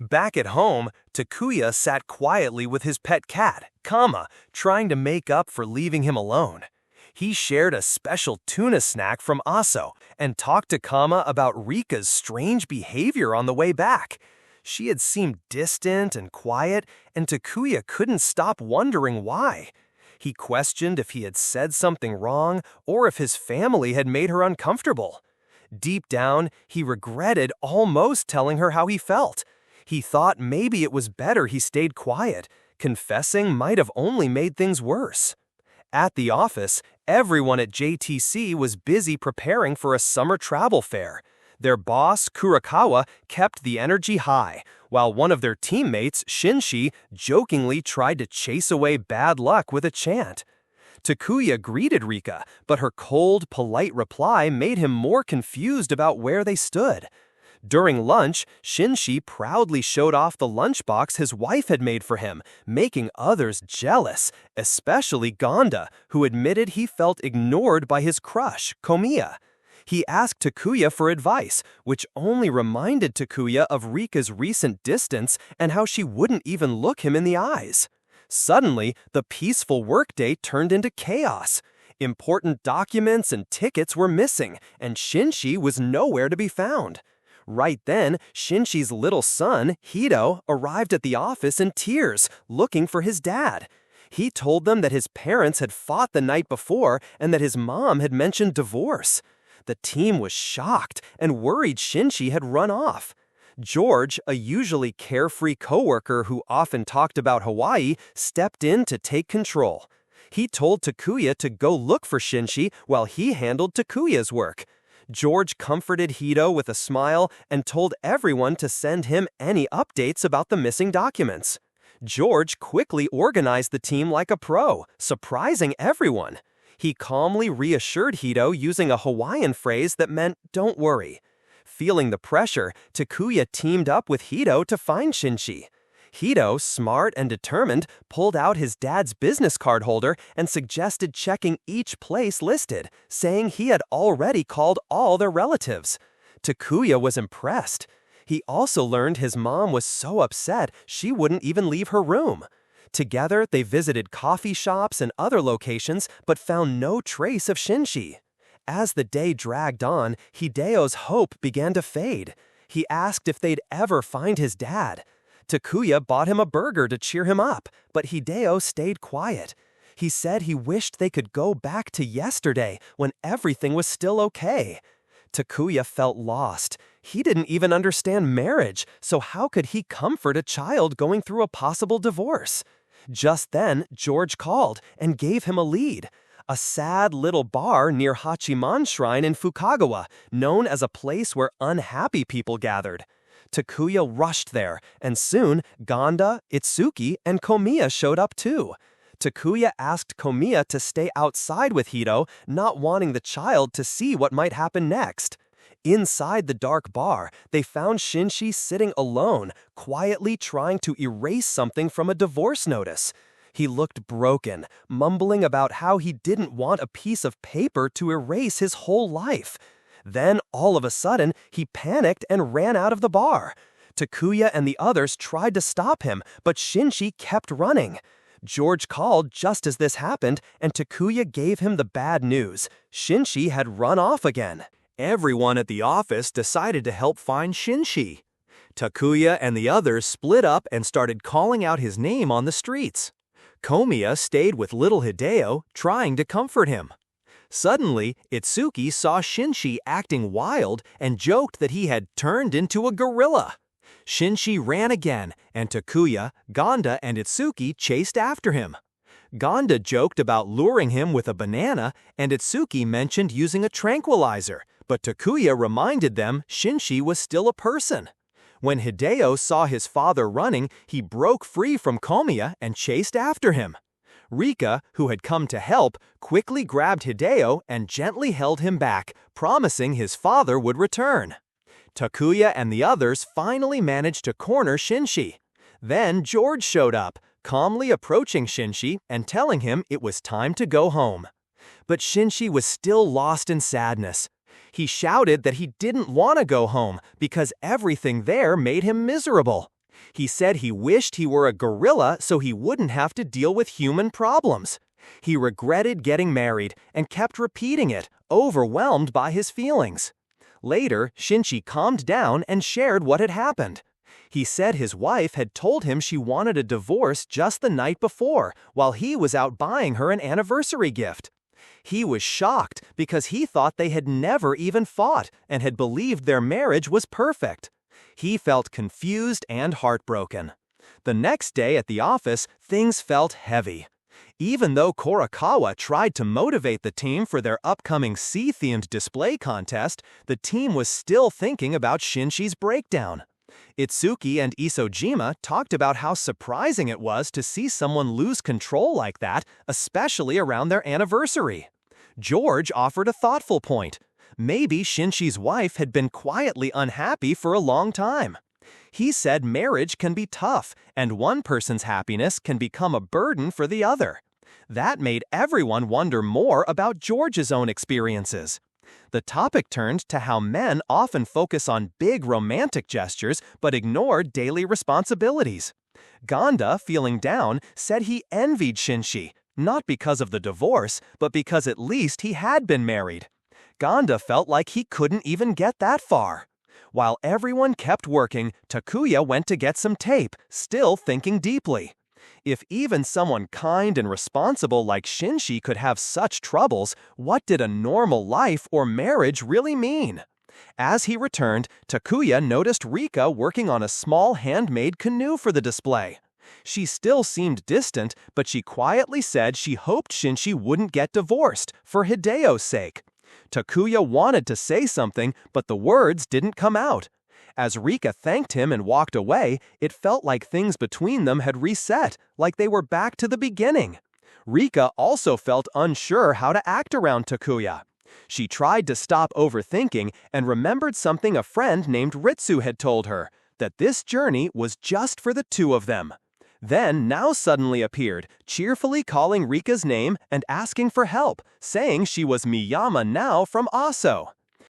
Back at home, Takuya sat quietly with his pet cat, Kama, trying to make up for leaving him alone. He shared a special tuna snack from Aso and talked to Kama about Rika's strange behavior on the way back. She had seemed distant and quiet, and Takuya couldn't stop wondering why. He questioned if he had said something wrong or if his family had made her uncomfortable. Deep down, he regretted almost telling her how he felt. He thought maybe it was better he stayed quiet. Confessing might have only made things worse. At the office, everyone at JTC was busy preparing for a summer travel fair. Their boss, Kurakawa, kept the energy high, while one of their teammates, Shinshi, jokingly tried to chase away bad luck with a chant. Takuya greeted Rika, but her cold, polite reply made him more confused about where they stood. During lunch, Shinshi proudly showed off the lunchbox his wife had made for him, making others jealous, especially Gonda, who admitted he felt ignored by his crush, Komiya. He asked Takuya for advice, which only reminded Takuya of Rika's recent distance and how she wouldn't even look him in the eyes. Suddenly, the peaceful workday turned into chaos. Important documents and tickets were missing, and Shinshi was nowhere to be found. Right then, Shinshi's little son, Hito, arrived at the office in tears, looking for his dad. He told them that his parents had fought the night before and that his mom had mentioned divorce. The team was shocked and worried Shinshi had run off. George, a usually carefree coworker who often talked about Hawaii, stepped in to take control. He told Takuya to go look for Shinshi while he handled Takuya's work. George comforted Hito with a smile and told everyone to send him any updates about the missing documents. George quickly organized the team like a pro, surprising everyone. He calmly reassured Hito using a Hawaiian phrase that meant, "Don't worry." Feeling the pressure, Takuya teamed up with Hito to find Shinshi. Hito, smart and determined, pulled out his dad's business card holder and suggested checking each place listed, saying he had already called all their relatives. Takuya was impressed. He also learned his mom was so upset she wouldn't even leave her room. Together, they visited coffee shops and other locations but found no trace of Shinshi. As the day dragged on, Hideo's hope began to fade. He asked if they'd ever find his dad. Takuya bought him a burger to cheer him up, but Hideo stayed quiet. He said he wished they could go back to yesterday when everything was still okay. Takuya felt lost. He didn't even understand marriage, so how could he comfort a child going through a possible divorce? Just then, George called and gave him a lead. A sad little bar near Hachiman Shrine in Fukagawa, known as a place where unhappy people gathered. Takuya rushed there, and soon Gonda, Itsuki, and Komiya showed up too. Takuya asked Komiya to stay outside with Hito, not wanting the child to see what might happen next. Inside the dark bar, they found Shinshi sitting alone, quietly trying to erase something from a divorce notice. He looked broken, mumbling about how he didn't want a piece of paper to erase his whole life. Then, all of a sudden, he panicked and ran out of the bar. Takuya and the others tried to stop him, but Shinshi kept running. George called just as this happened, and Takuya gave him the bad news. Shinshi had run off again. Everyone at the office decided to help find Shinshi. Takuya and the others split up and started calling out his name on the streets. Komiya stayed with little Hideo, trying to comfort him. Suddenly, Itsuki saw Shinshi acting wild and joked that he had turned into a gorilla. Shinshi ran again, and Takuya, Gonda, and Itsuki chased after him. Gonda joked about luring him with a banana, and Itsuki mentioned using a tranquilizer, but Takuya reminded them Shinshi was still a person. When Hideo saw his father running, he broke free from Komiya and chased after him. Rika, who had come to help, quickly grabbed Hideo and gently held him back, promising his father would return. Takuya and the others finally managed to corner Shinshi. Then George showed up, calmly approaching Shinshi and telling him it was time to go home. But Shinshi was still lost in sadness. He shouted that he didn't want to go home because everything there made him miserable. He said he wished he were a gorilla so he wouldn't have to deal with human problems. He regretted getting married and kept repeating it, overwhelmed by his feelings. Later, Shinchi calmed down and shared what had happened. He said his wife had told him she wanted a divorce just the night before, while he was out buying her an anniversary gift. He was shocked because he thought they had never even fought and had believed their marriage was perfect. He felt confused and heartbroken. The next day at the office, things felt heavy. Even though Korakawa tried to motivate the team for their upcoming sea-themed display contest, the team was still thinking about Shinshi's breakdown. Itsuki and Isojima talked about how surprising it was to see someone lose control like that, especially around their anniversary. George offered a thoughtful point. Maybe Shinshi's wife had been quietly unhappy for a long time. He said marriage can be tough, and one person's happiness can become a burden for the other. That made everyone wonder more about George's own experiences. The topic turned to how men often focus on big romantic gestures but ignore daily responsibilities. Ganda, feeling down, said he envied Shinshi, not because of the divorce, but because at least he had been married. Ganda felt like he couldn't even get that far. While everyone kept working, Takuya went to get some tape, still thinking deeply. If even someone kind and responsible like Shinshi could have such troubles, what did a normal life or marriage really mean? As he returned, Takuya noticed Rika working on a small handmade canoe for the display. She still seemed distant, but she quietly said she hoped Shinshi wouldn't get divorced, for Hideo's sake. Takuya wanted to say something, but the words didn't come out. As Rika thanked him and walked away, it felt like things between them had reset, like they were back to the beginning. Rika also felt unsure how to act around Takuya. She tried to stop overthinking and remembered something a friend named Ritsu had told her, that this journey was just for the two of them. Then Nao suddenly appeared, cheerfully calling Rika's name and asking for help, saying she was Miyama Nao from Aso.